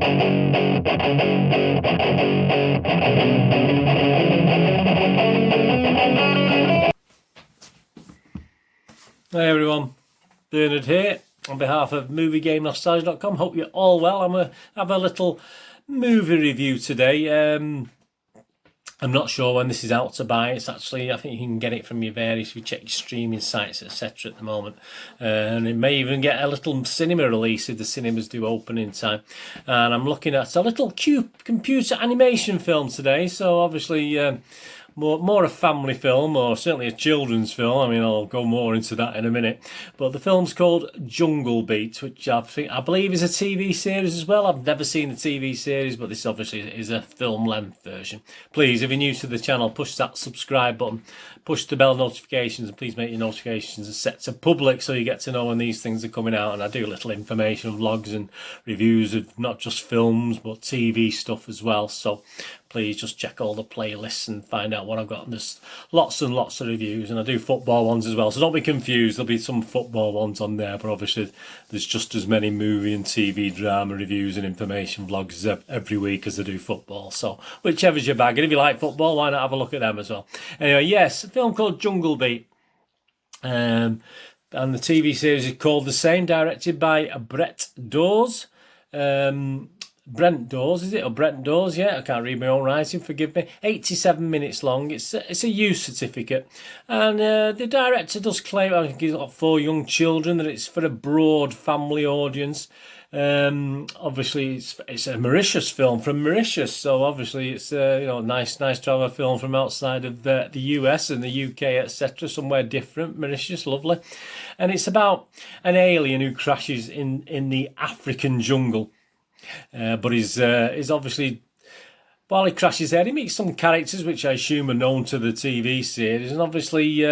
Hey everyone, Bernard here on behalf of MovieGameNostalgia.com. Hope you're all well. I'm going to have a little movie review today. I'm not sure when this is out to buy. It's actually, I think you can get it from your various, if you check your streaming sites, etc. at the moment. And it may even get a little cinema release if the cinemas do open in time. And I'm looking at a little cute computer animation film today. So obviously more a family film, or certainly a children's film. I mean, I'll go more into that in a minute. But the film's called Jungle Beat, which I believe is a TV series as well. I've never seen the TV series, but this obviously is a film-length version. Please, if you're new to the channel, push that subscribe button, push the bell notifications, and please make your notifications set to public so you get to know when these things are coming out. And I do little information vlogs and reviews of not just films, but TV stuff as well. So please just check all the playlists and find out what I've got. And there's lots and lots of reviews, and I do football ones as well. So don't be confused. There'll be some football ones on there, but obviously there's just as many movie and TV drama reviews and information vlogs every week as I do football. So whichever's your bag. And if you like football, why not have a look at them as well? Anyway, yes, a film called Jungle Beat. And the TV series is called the same, directed by Brett Dawes. Brent Dawes, is it? Or Brent Dawes, yeah, I can't read my own writing, forgive me. 87 minutes long. It's a use certificate. And the director does claim, I think he's got 4 young children, that it's for a broad family audience. Obviously it's a Mauritius film from Mauritius, so obviously it's nice to have a film from outside of the US and the UK, etc., somewhere different. Mauritius, lovely. And it's about an alien who crashes in the African jungle. But he's obviously, while he crashes there, he meets some characters which I assume are known to the TV series, and obviously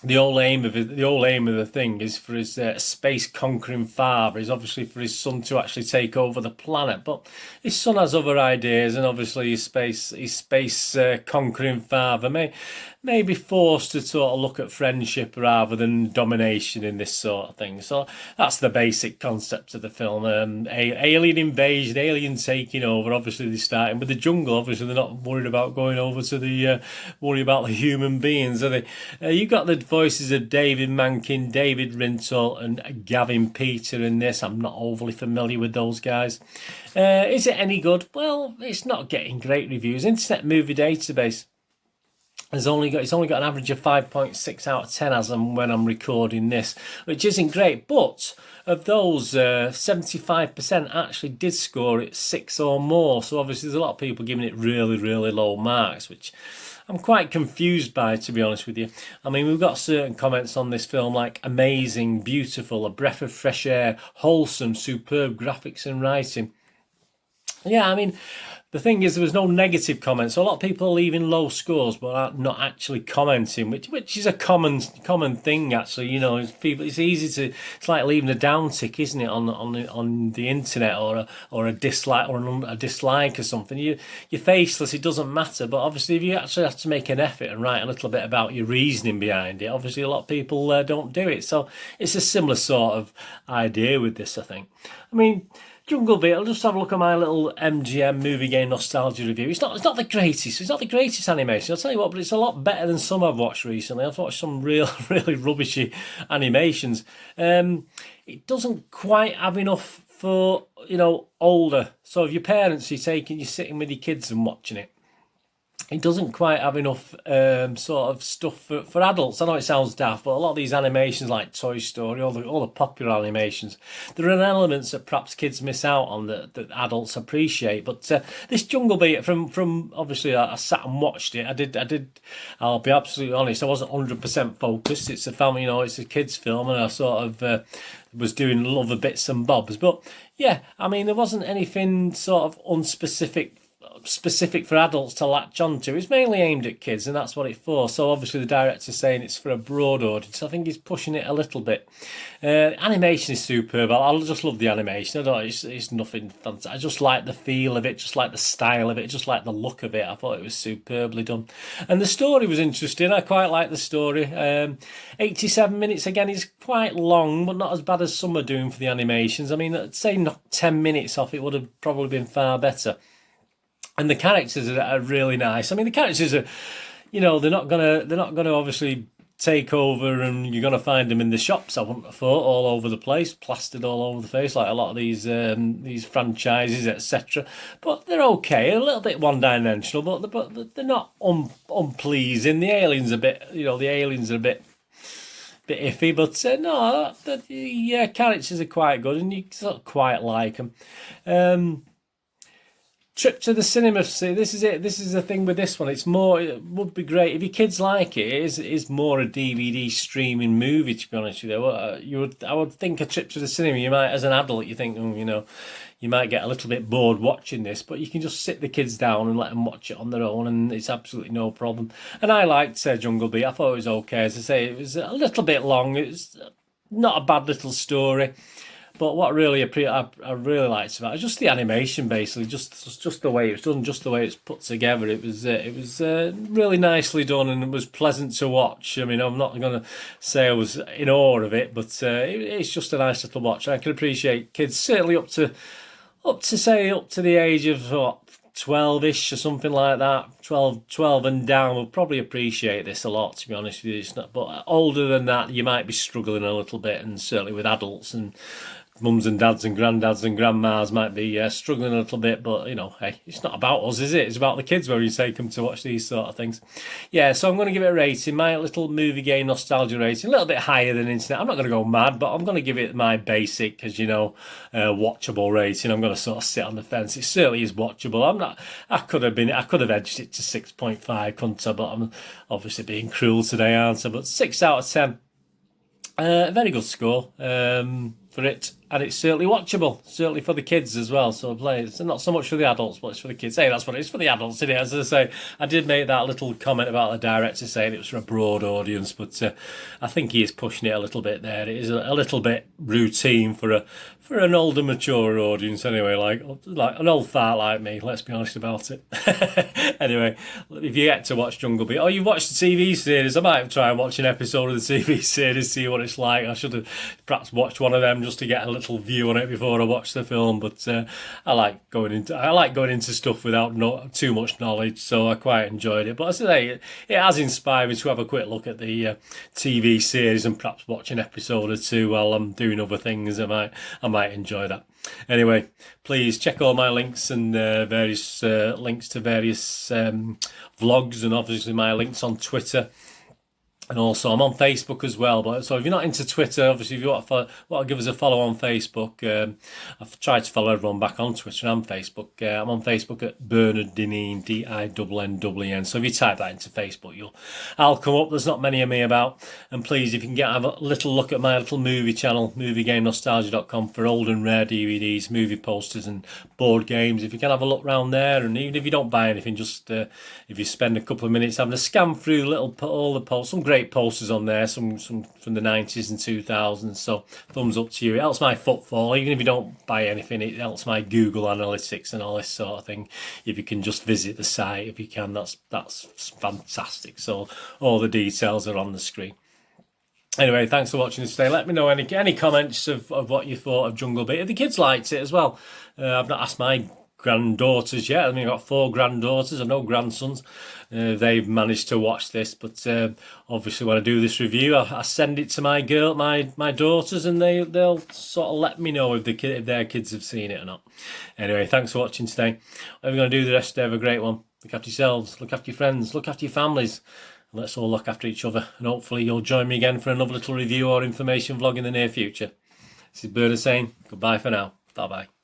the whole aim of the thing is for his space conquering father is obviously for his son to actually take over the planet. But his son has other ideas, and obviously his space conquering father may be forced to sort of look at friendship rather than domination in this sort of thing. So that's the basic concept of the film. Alien invasion, alien taking over. Obviously they're starting with the jungle. Obviously they're not worried about going over to the worry about the human beings, are they? You got the voices of David Mankin, David Rintoul and Gavin Peter in this. I'm not overly familiar with those guys. Is it any good? Well, it's not getting great reviews. Internet Movie Database, it's only got an average of 5.6 out of 10 as and when I'm recording this, which isn't great. But of those, 75% actually did score it 6 or more. So obviously there's a lot of people giving it really, really low marks, which I'm quite confused by, to be honest with you. I mean, we've got certain comments on this film like amazing, beautiful, a breath of fresh air, wholesome, superb graphics and writing. Yeah, I mean, the thing is, there was no negative comments. So a lot of people are leaving low scores, but are not actually commenting, which is a common thing. Actually, it's easy to. It's like leaving a down tick, isn't it, on the internet, or a dislike or a dislike or something. You're faceless. It doesn't matter. But obviously, if you actually have to make an effort and write a little bit about your reasoning behind it, obviously a lot of people don't do it. So it's a similar sort of idea with this, I think. I mean, Jungle Beat, I'll just have a look at my little MGM movie game nostalgia review. It's not the greatest. It's not the greatest animation, I'll tell you what, but it's a lot better than some I've watched recently. I've watched some really rubbishy animations. It doesn't quite have enough for, older. So if your parents, you're sitting with your kids and watching it, it doesn't quite have enough sort of stuff for adults. I know it sounds daft, but a lot of these animations like Toy Story, all the popular animations, there are elements that perhaps kids miss out on that adults appreciate. But this Jungle Beat, from obviously I sat and watched it. I did. I'll be absolutely honest, I wasn't 100% focused. It's a family, it's a kids' film, and I sort of was doing other bits and bobs. But yeah, I mean, there wasn't anything sort of unspecific specific for adults to latch onto. It's mainly aimed at kids, and that's what it's for. So obviously the director's saying it's for a broad audience. I think he's pushing it a little bit. Animation is superb. I just love the animation. I don't. It's nothing fantastic. I just like the feel of it, just like the style of it, just like the look of it. I thought it was superbly done, and the story was interesting. I quite like the story. 87 minutes again is quite long, but not as bad as some are doing for the animations. I mean, I'd say knock 10 minutes off, it would have probably been far better. And the characters are really nice. I mean, the characters are, they're not gonna obviously take over, and you're gonna find them in the shops. I wouldn't have thought, all over the place, plastered all over the face, like a lot of these franchises, etc. But they're okay, a little bit one-dimensional, but they're not unpleasing. The aliens are a bit, a bit iffy, but no, the characters are quite good, and you sort of quite like them. Trip to the cinema. See, this is it. This is the thing with this one. It would be great if your kids like it. It is more a DVD streaming movie, to be honest with you. I would think a trip to the cinema. You might, as an adult, you think, you might get a little bit bored watching this, but you can just sit the kids down and let them watch it on their own, and it's absolutely no problem. And I liked Jungle Beat. I thought it was okay. As I say, it was a little bit long. It's not a bad little story. But what I really liked about it is just the animation, basically, just the way it was done, just the way it's put together. It was really nicely done, and it was pleasant to watch. I mean, I'm not going to say I was in awe of it, but it's just a nice little watch. I can appreciate kids, certainly up to the age of 12-ish or something like that, 12 and down will probably appreciate this a lot, to be honest with you. It's not, but older than that, you might be struggling a little bit, and certainly with adults and mums and dads and granddads and grandmas might be struggling a little bit, but hey, it's not about us, is it? It's about the kids where you take them to watch these sort of things. Yeah, so I'm going to give it a rating, my little movie game nostalgia rating, a little bit higher than internet. I'm not going to go mad, but I'm going to give it my basic, because watchable rating. I'm going to sort of sit on the fence. It certainly is watchable. I could have edged it to 6.5, couldn't I? But I'm obviously being cruel today, aren't I? But 6 out of 10. Very good score for it, and it's certainly watchable, certainly for the kids as well. So it's not so much for the adults, but it's for the kids. Hey, that's what it is, for the adults, isn't it? As I say, I did make that little comment about the director saying it was for a broad audience, but I think he is pushing it a little bit there. It is a little bit routine for an older, mature audience anyway, like an old fart like me, let's be honest about it. Anyway, if you get to watch Jungle Beat, or you watch the TV series, I might try and watch an episode of the TV series, see what it's like. I should have perhaps watched one of them just to get a little view on it before I watch the film, but I like going into stuff without too much knowledge, so I quite enjoyed it. But as I say, it has inspired me to have a quick look at the TV series and perhaps watch an episode or two while I'm doing other things. I might enjoy that. Anyway, please check all my links and various links to various vlogs, and obviously my links on Twitter. And also, I'm on Facebook as well. But so if you're not into Twitter, obviously, if you want to give us a follow on Facebook, I've tried to follow everyone back on Twitter and Facebook. I'm on Facebook at Bernard Dineen, DINNWN. So if you type that into Facebook, I'll come up. There's not many of me about. And please, if you can have a little look at my little movie channel, moviegamenostalgia.com, for old and rare DVDs, movie posters, and board games. If you can have a look round there, and even if you don't buy anything, just if you spend a couple of minutes having a scan through all the posts, some great posters on there, some from the 90s and 2000s, so thumbs up to you. It helps my footfall, even if you don't buy anything. It helps my Google analytics and all this sort of thing. If you can just visit the site, if you can, that's fantastic. So all the details are on the screen. Anyway, thanks for watching this today. Let me know any comments of what you thought of Jungle Beat. If the kids liked it as well. I've not asked my granddaughters yet. I mean, I've got 4 granddaughters. I've no grandsons. They've managed to watch this, but obviously when I do this review, I send it to my daughters, and they'll sort of let me know if their kids have seen it or not. Anyway, thanks for watching today. Whatever you're going to do the rest of the day, have a great one. Look after yourselves, look after your friends, look after your families, and let's all look after each other. And hopefully you'll join me again for another little review or information vlog in the near future. This is Bernard saying goodbye for now. Bye bye.